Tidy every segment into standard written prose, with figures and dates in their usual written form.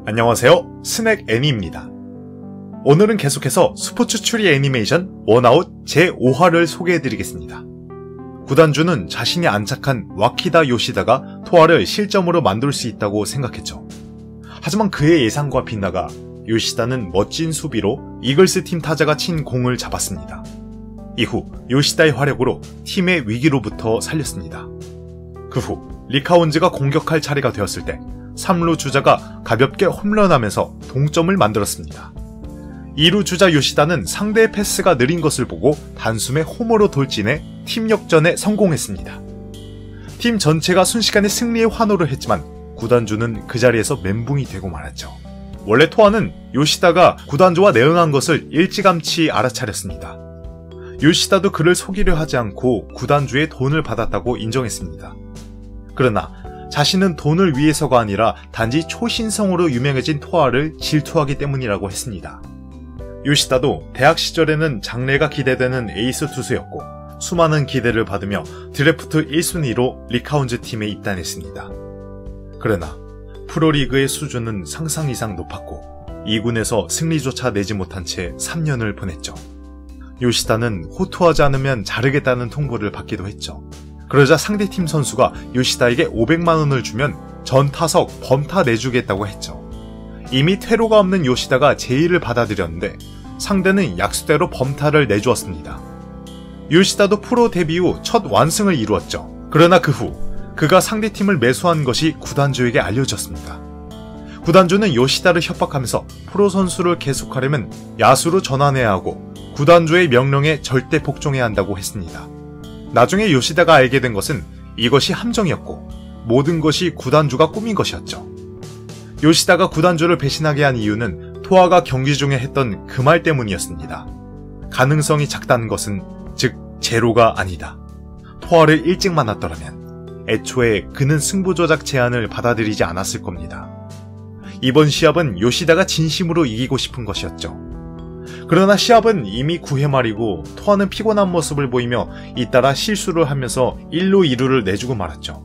안녕하세요, 스낵 애니입니다. 오늘은 계속해서 스포츠 추리 애니메이션 원아웃 제5화를 소개해드리겠습니다. 구단주는 자신이 안착한 와키다 요시다가 토아를 실점으로 만들 수 있다고 생각했죠. 하지만 그의 예상과 빗나가 요시다는 멋진 수비로 이글스 팀 타자가 친 공을 잡았습니다. 이후 요시다의 활약으로 팀의 위기로부터 살렸습니다. 그 후 리카온즈가 공격할 차례가 되었을 때 3루 주자가 가볍게 홈런하면서 동점을 만들었습니다. 2루 주자 요시다는 상대의 패스가 느린 것을 보고 단숨에 홈으로 돌진해 팀 역전에 성공했습니다. 팀 전체가 순식간에 승리의 환호를 했지만 구단주는 그 자리에서 멘붕이 되고 말았죠. 원래 토아는 요시다가 구단주와 내응한 것을 일찌감치 알아차렸습니다. 요시다도 그를 속이려 하지 않고 구단주의 돈을 받았다고 인정했습니다. 그러나 자신은 돈을 위해서가 아니라 단지 초신성으로 유명해진 토아를 질투하기 때문이라고 했습니다. 요시다도 대학 시절에는 장래가 기대되는 에이스 투수였고 수많은 기대를 받으며 드래프트 1순위로 리카운즈 팀에 입단했습니다. 그러나 프로리그의 수준은 상상 이상 높았고 2군에서 승리조차 내지 못한 채 3년을 보냈죠. 요시다는 호투하지 않으면 자르겠다는 통보를 받기도 했죠. 그러자 상대팀 선수가 요시다에게 500만원을 주면 전 타석 범타 내주겠다고 했죠. 이미 퇴로가 없는 요시다가 제의를 받아들였는데 상대는 약수대로 범타를 내주었습니다. 요시다도 프로 데뷔 후 첫 완승을 이루었죠. 그러나 그 후 그가 상대팀을 매수한 것이 구단주에게 알려졌습니다. 구단주는 요시다를 협박하면서 프로 선수를 계속하려면 야수로 전환해야 하고 구단주의 명령에 절대 복종해야 한다고 했습니다. 나중에 요시다가 알게 된 것은 이것이 함정이었고 모든 것이 구단주가 꾸민 것이었죠. 요시다가 구단주를 배신하게 한 이유는 토아가 경기 중에 했던 그 말 때문이었습니다. 가능성이 작다는 것은 즉 제로가 아니다. 토아를 일찍 만났더라면 애초에 그는 승부조작 제안을 받아들이지 않았을 겁니다. 이번 시합은 요시다가 진심으로 이기고 싶은 것이었죠. 그러나 시합은 이미 9회 말이고 토아는 피곤한 모습을 보이며 잇따라 실수를 하면서 1루 2루를 내주고 말았죠.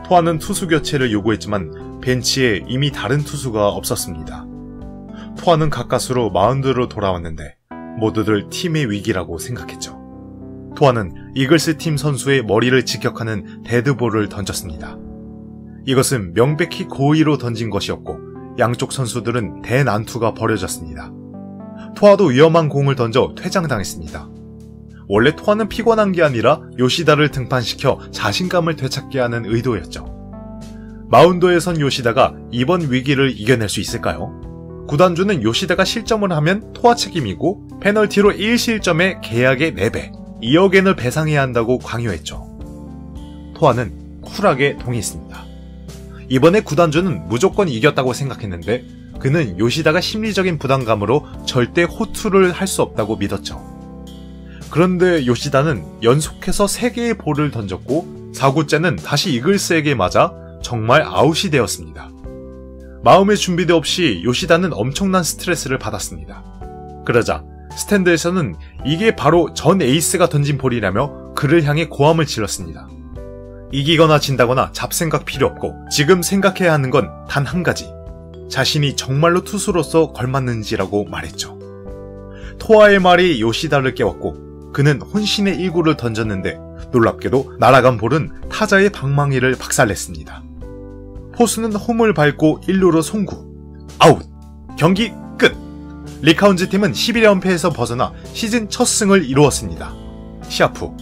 토아는 투수 교체를 요구했지만 벤치에 이미 다른 투수가 없었습니다. 토아는 가까스로 마운드로 돌아왔는데 모두들 팀의 위기라고 생각했죠. 토아는 이글스 팀 선수의 머리를 직격하는 데드볼을 던졌습니다. 이것은 명백히 고의로 던진 것이었고 양쪽 선수들은 대난투가 벌어졌습니다. 토아도 위험한 공을 던져 퇴장당했습니다. 원래 토아는 피곤한 게 아니라 요시다를 등판시켜 자신감을 되찾게 하는 의도였죠. 마운드에 선 요시다가 이번 위기를 이겨낼 수 있을까요? 구단주는 요시다가 실점을 하면 토아 책임이고 페널티로 1실점에 계약의 4배, 2억엔을 배상해야 한다고 강요했죠. 토아는 쿨하게 동의했습니다. 이번에 구단주는 무조건 이겼다고 생각했는데 그는 요시다가 심리적인 부담감으로 절대 호투를 할 수 없다고 믿었죠. 그런데 요시다는 연속해서 3개의 볼을 던졌고 4구째는 다시 이글스에게 맞아 정말 아웃이 되었습니다. 마음의 준비도 없이 요시다는 엄청난 스트레스를 받았습니다. 그러자 스탠드에서는 이게 바로 전 에이스가 던진 볼이라며 그를 향해 고함을 질렀습니다. 이기거나 진다거나 잡생각 필요 없고 지금 생각해야 하는 건 단 한 가지. 자신이 정말로 투수로서 걸맞는지라고 말했죠. 토아의 말이 요시다를 깨웠고 그는 혼신의 1구를 던졌는데 놀랍게도 날아간 볼은 타자의 방망이를 박살냈습니다. 포수는 홈을 밟고 1루로 송구. 아웃! 경기 끝! 리카운즈 팀은 11연패에서 벗어나 시즌 첫 승을 이루었습니다. 시합 후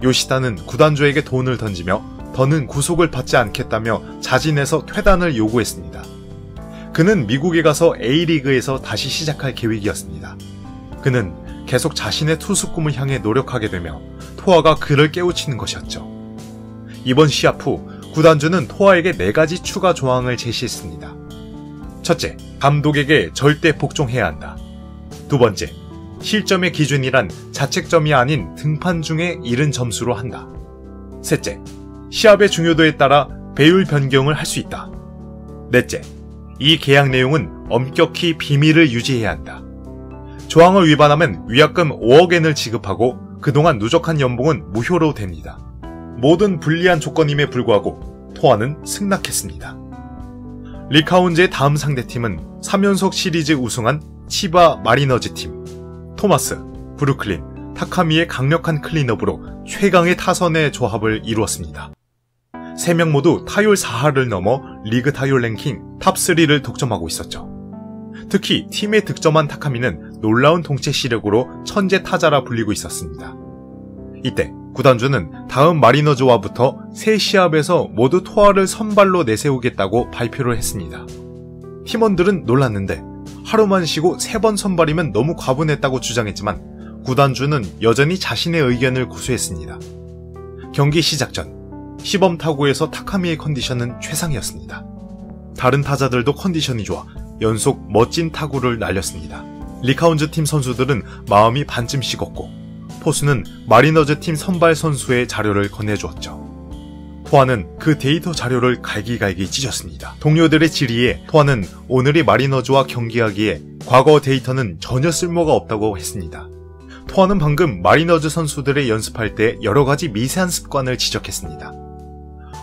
요시다는 구단주에게 돈을 던지며 더는 구속을 받지 않겠다며 자진해서 퇴단을 요구했습니다. 그는 미국에 가서 A리그에서 다시 시작할 계획이었습니다. 그는 계속 자신의 투수 꿈을 향해 노력하게 되며 토아가 그를 깨우치는 것이었죠. 이번 시합 후 구단주는 토아에게 4가지 추가 조항을 제시했습니다. 첫째, 감독에게 절대 복종해야 한다. 두 번째, 실점의 기준이란 자책점이 아닌 등판 중에 잃은 점수로 한다. 셋째, 시합의 중요도에 따라 배율 변경을 할 수 있다. 넷째, 이 계약 내용은 엄격히 비밀을 유지해야 한다. 조항을 위반하면 위약금 5억엔을 지급하고 그동안 누적한 연봉은 무효로 됩니다. 모든 불리한 조건임에 불구하고 토아는 승낙했습니다. 리카운즈의 다음 상대팀은 3연속 시리즈 우승한 치바 마리너즈 팀. 토마스, 브루클린, 타카미의 강력한 클린업으로 최강의 타선의 조합을 이루었습니다. 3명 모두 타율 4할을 넘어 리그 타율 랭킹 탑3를 독점하고 있었죠. 특히 팀의 득점한 타카미는 놀라운 동체 시력으로 천재 타자라 불리고 있었습니다. 이때 구단주는 다음 마리너즈와부터 3시합에서 모두 토아를 선발로 내세우겠다고 발표를 했습니다. 팀원들은 놀랐는데 하루만 쉬고 3번 선발이면 너무 과분했다고 주장했지만 구단주는 여전히 자신의 의견을 고수했습니다. 경기 시작 전 시범 타구에서 타카미의 컨디션은 최상이었습니다. 다른 타자들도 컨디션이 좋아 연속 멋진 타구를 날렸습니다. 리카운즈 팀 선수들은 마음이 반쯤 식었고 포수는 마리너즈 팀 선발 선수의 자료를 건네주었죠. 토아는 그 데이터 자료를 갈기갈기 찢었습니다. 동료들의 질의에 토아는 오늘의 마리너즈와 경기하기에 과거 데이터는 전혀 쓸모가 없다고 했습니다. 토아는 방금 마리너즈 선수들의 연습할 때 여러가지 미세한 습관을 지적했습니다.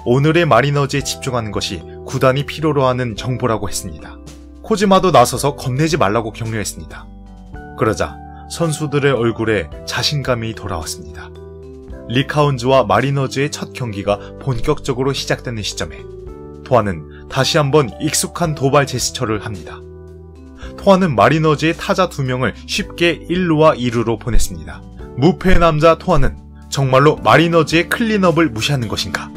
오늘의 마리너즈에 집중하는 것이 구단이 필요로 하는 정보라고 했습니다. 코지마도 나서서 겁내지 말라고 격려했습니다. 그러자 선수들의 얼굴에 자신감이 돌아왔습니다. 리카운즈와 마리너즈의 첫 경기가 본격적으로 시작되는 시점에 토아는 다시 한번 익숙한 도발 제스처를 합니다. 토아는 마리너즈의 타자 2명을 쉽게 1루와 2루로 보냈습니다. 무패의 남자 토아는 정말로 마리너즈의 클린업을 무시하는 것인가?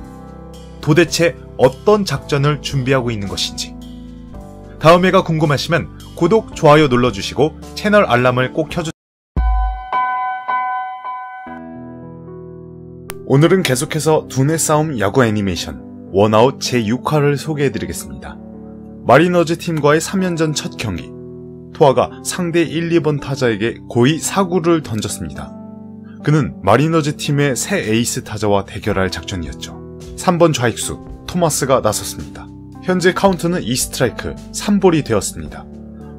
도대체 어떤 작전을 준비하고 있는 것인지. 다음 회가 궁금하시면 구독, 좋아요 눌러주시고 채널 알람을 꼭 켜주세요. 오늘은 계속해서 두뇌 싸움 야구 애니메이션 원아웃 제6화를 소개해드리겠습니다. 마리너즈 팀과의 3연전 첫 경기. 토아가 상대 1, 2번 타자에게 고의 사구를 던졌습니다. 그는 마리너즈 팀의 새 에이스 타자와 대결할 작전이었죠. 3번 좌익수 토마스가 나섰습니다. 현재 카운트는 2스트라이크 3볼이 되었습니다.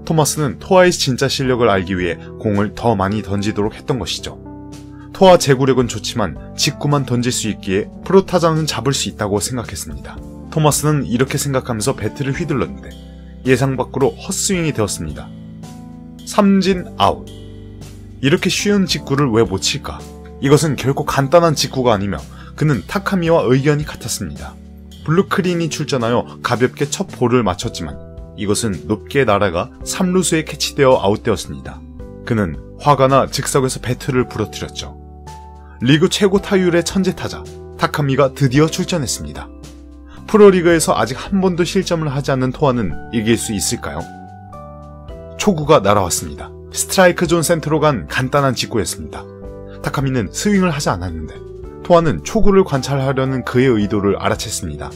토마스는 토아의 진짜 실력을 알기 위해 공을 더 많이 던지도록 했던 것이죠. 토아 제구력은 좋지만 직구만 던질 수 있기에 프로 타자는 잡을 수 있다고 생각했습니다. 토마스는 이렇게 생각하면서 배트를 휘둘렀는데 예상 밖으로 헛스윙이 되었습니다. 삼진 아웃. 이렇게 쉬운 직구를 왜 못 칠까? 이것은 결코 간단한 직구가 아니며 그는 타카미와 의견이 같았습니다. 블루크린이 출전하여 가볍게 첫 볼을 맞췄지만 이것은 높게 날아가 3루수에 캐치되어 아웃되었습니다. 그는 화가 나 즉석에서 배트를 부러뜨렸죠. 리그 최고 타율의 천재 타자 타카미가 드디어 출전했습니다. 프로리그에서 아직 한 번도 실점을 하지 않는 토아는 이길 수 있을까요? 초구가 날아왔습니다. 스트라이크 존 센터로 간 간단한 직구였습니다. 타카미는 스윙을 하지 않았는데 토아는 초구를 관찰하려는 그의 의도를 알아챘습니다.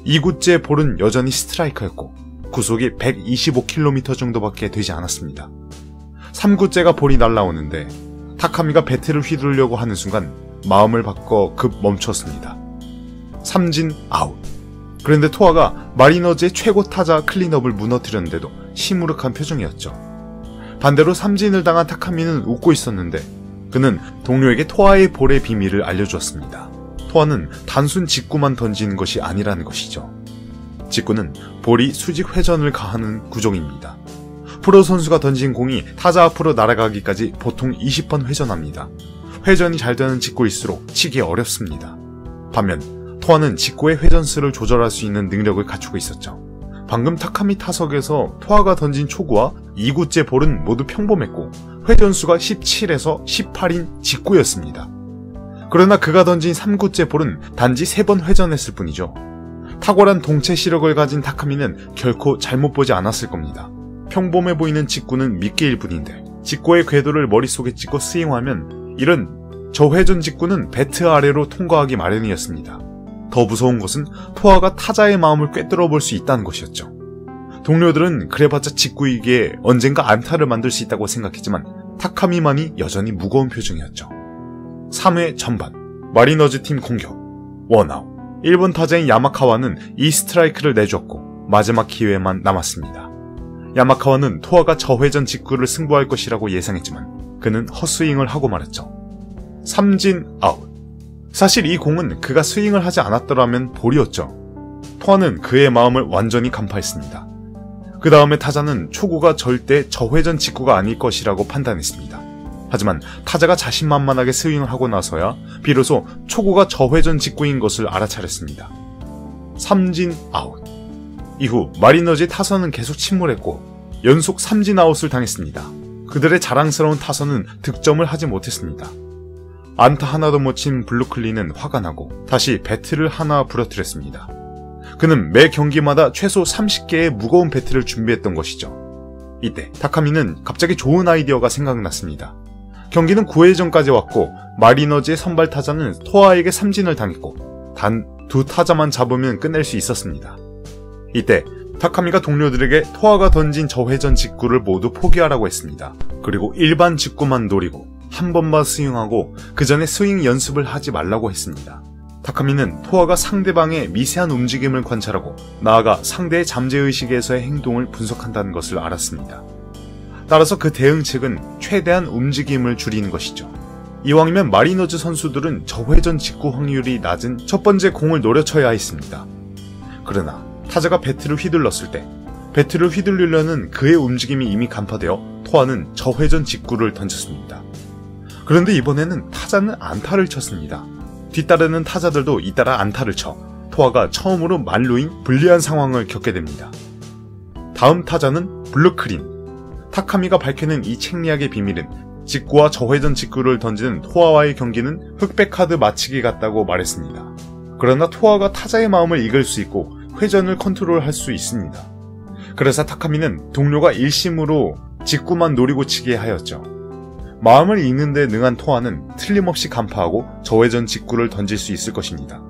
2구째 볼은 여전히 스트라이크였고 구속이 125km 정도밖에 되지 않았습니다. 3구째가 볼이 날아오는데 타카미가 배트를 휘두르려고 하는 순간 마음을 바꿔 급 멈췄습니다. 삼진 아웃. 그런데 토아가 마리너즈의 최고 타자 클린업을 무너뜨렸는데도 시무룩한 표정이었죠. 반대로 삼진을 당한 타카미는 웃고 있었는데 그는 동료에게 토아의 볼의 비밀을 알려주었습니다. 토아는 단순 직구만 던지는 것이 아니라는 것이죠. 직구는 볼이 수직 회전을 가하는 구종입니다. 프로 선수가 던진 공이 타자 앞으로 날아가기까지 보통 20번 회전합니다. 회전이 잘 되는 직구일수록 치기 어렵습니다. 반면 토아는 직구의 회전수를 조절할 수 있는 능력을 갖추고 있었죠. 방금 타카미 타석에서 토아가 던진 초구와 2구째 볼은 모두 평범했고 회전수가 17에서 18인 직구였습니다. 그러나 그가 던진 3구째 볼은 단지 3번 회전했을 뿐이죠. 탁월한 동체 시력을 가진 타카미는 결코 잘못 보지 않았을 겁니다. 평범해 보이는 직구는 미끼일 뿐인데 직구의 궤도를 머릿속에 찍고 스윙하면 이런 저회전 직구는 배트 아래로 통과하기 마련이었습니다. 더 무서운 것은 토아가 타자의 마음을 꿰뚫어 볼 수 있다는 것이었죠. 동료들은 그래봤자 직구이기에 언젠가 안타를 만들 수 있다고 생각했지만 타카미만이 여전히 무거운 표정이었죠. 3회 전반 마리너즈 팀 공격 원아웃. 1번 타자인 야마카와는 2스트라이크를 내줬고 마지막 기회만 남았습니다. 야마카와는 토아가 저회전 직구를 승부할 것이라고 예상했지만 그는 헛스윙을 하고 말았죠. 삼진 아웃. 사실 이 공은 그가 스윙을 하지 않았더라면 볼이었죠. 토아는 그의 마음을 완전히 간파했습니다. 그 다음에 타자는 초구가 절대 저회전 직구가 아닐 것이라고 판단했습니다. 하지만 타자가 자신만만하게 스윙을 하고 나서야 비로소 초구가 저회전 직구인 것을 알아차렸습니다. 삼진 아웃. 이후 마리너즈의 타선은 계속 침몰했고 연속 삼진 아웃을 당했습니다. 그들의 자랑스러운 타선은 득점을 하지 못했습니다. 안타 하나도 못 친 블루클린은 화가 나고 다시 배트를 하나 부러뜨렸습니다. 그는 매 경기마다 최소 30개의 무거운 배트를 준비했던 것이죠. 이때 타카미는 갑자기 좋은 아이디어가 생각났습니다. 경기는 9회전까지 왔고 마리너즈의 선발 타자는 토아에게 삼진을 당했고 단 2타자만 잡으면 끝낼 수 있었습니다. 이때 타카미가 동료들에게 토아가 던진 저회전 직구를 모두 포기하라고 했습니다. 그리고 일반 직구만 노리고 한 번만 스윙하고 그 전에 스윙 연습을 하지 말라고 했습니다. 타카미는 토아가 상대방의 미세한 움직임을 관찰하고 나아가 상대의 잠재의식에서의 행동을 분석한다는 것을 알았습니다. 따라서 그 대응책은 최대한 움직임을 줄이는 것이죠. 이왕이면 마리너즈 선수들은 저회전 직구 확률이 낮은 첫 번째 공을 노려쳐야 했습니다. 그러나 타자가 배트를 휘둘렀을 때 배트를 휘둘리려는 그의 움직임이 이미 간파되어 토아는 저회전 직구를 던졌습니다. 그런데 이번에는 타자는 안타를 쳤습니다. 뒤따르는 타자들도 잇따라 안타를 쳐 토아가 처음으로 만루인 불리한 상황을 겪게 됩니다. 다음 타자는 블루클린. 타카미가 밝혀낸 이 책리학의 비밀은 직구와 저회전 직구를 던지는 토아와의 경기는 흑백 카드 맞히기 같다고 말했습니다. 그러나 토아가 타자의 마음을 읽을 수 있고 회전을 컨트롤할 수 있습니다. 그래서 타카미는 동료가 일심으로 직구만 노리고 치게 하였죠. 마음을 읽는 데 능한 토아는 틀림없이 간파하고 저회전 직구를 던질 수 있을 것입니다.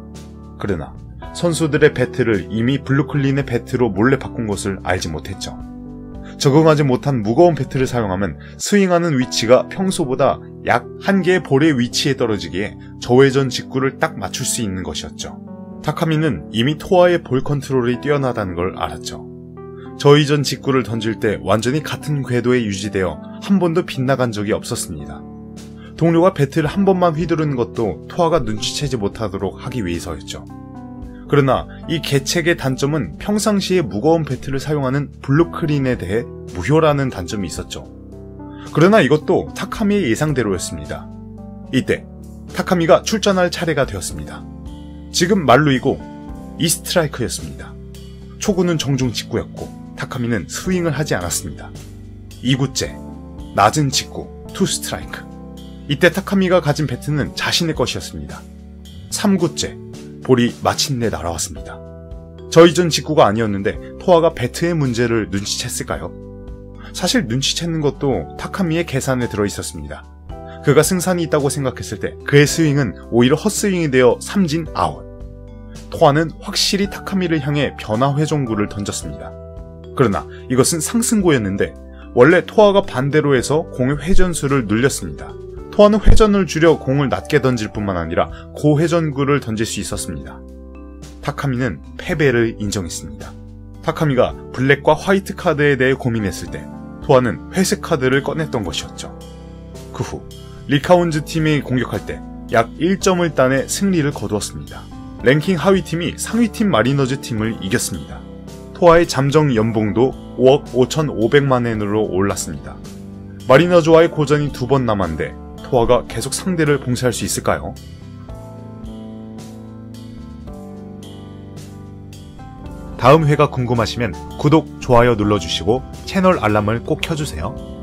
그러나 선수들의 배트를 이미 블루클린의 배트로 몰래 바꾼 것을 알지 못했죠. 적응하지 못한 무거운 배트를 사용하면 스윙하는 위치가 평소보다 약 1개의 볼의 위치에 떨어지기에 저회전 직구를 딱 맞출 수 있는 것이었죠. 타카미는 이미 토아의 볼 컨트롤이 뛰어나다는 걸 알았죠. 저회전 직구를 던질 때 완전히 같은 궤도에 유지되어 한 번도 빗나간 적이 없었습니다. 동료가 배트를 한 번만 휘두르는 것도 토아가 눈치채지 못하도록 하기 위해서였죠. 그러나 이 계책의 단점은 평상시에 무거운 배트를 사용하는 블루클린에 대해 무효라는 단점이 있었죠. 그러나 이것도 타카미의 예상대로였습니다. 이때 타카미가 출전할 차례가 되었습니다. 지금 말루이고 2스트라이크였습니다. 초구는 정중 직구였고 타카미는 스윙을 하지 않았습니다. 2구째 낮은 직구 2스트라이크. 이때 타카미가 가진 배트는 자신의 것이었습니다. 3구째 볼이 마침내 날아왔습니다. 저이전 직구가 아니었는데 토아가 배트의 문제를 눈치챘을까요? 사실 눈치채는 것도 타카미의 계산에 들어있었습니다. 그가 승산이 있다고 생각했을 때 그의 스윙은 오히려 헛스윙이 되어 삼진 아웃. 토아는 확실히 타카미를 향해 변화 회전구를 던졌습니다. 그러나 이것은 상승구였는데 원래 토아가 반대로 해서 공의 회전수를 늘렸습니다. 토아는 회전을 줄여 공을 낮게 던질 뿐만 아니라 고회전구를 던질 수 있었습니다. 타카미는 패배를 인정했습니다. 타카미가 블랙과 화이트 카드에 대해 고민했을 때 토아는 회색 카드를 꺼냈던 것이었죠. 그 후 리카운즈 팀이 공격할 때 약 1점을 따내 승리를 거두었습니다. 랭킹 하위팀이 상위팀 마리너즈 팀을 이겼습니다. 토아의 잠정 연봉도 5억 5,500만 엔으로 올랐습니다. 마리너즈와의 고전이 2번 남았는데 토아가 계속 상대를 봉쇄할 수 있을까요? 다음 회가 궁금하시면 구독, 좋아요 눌러주시고 채널 알람을 꼭 켜주세요.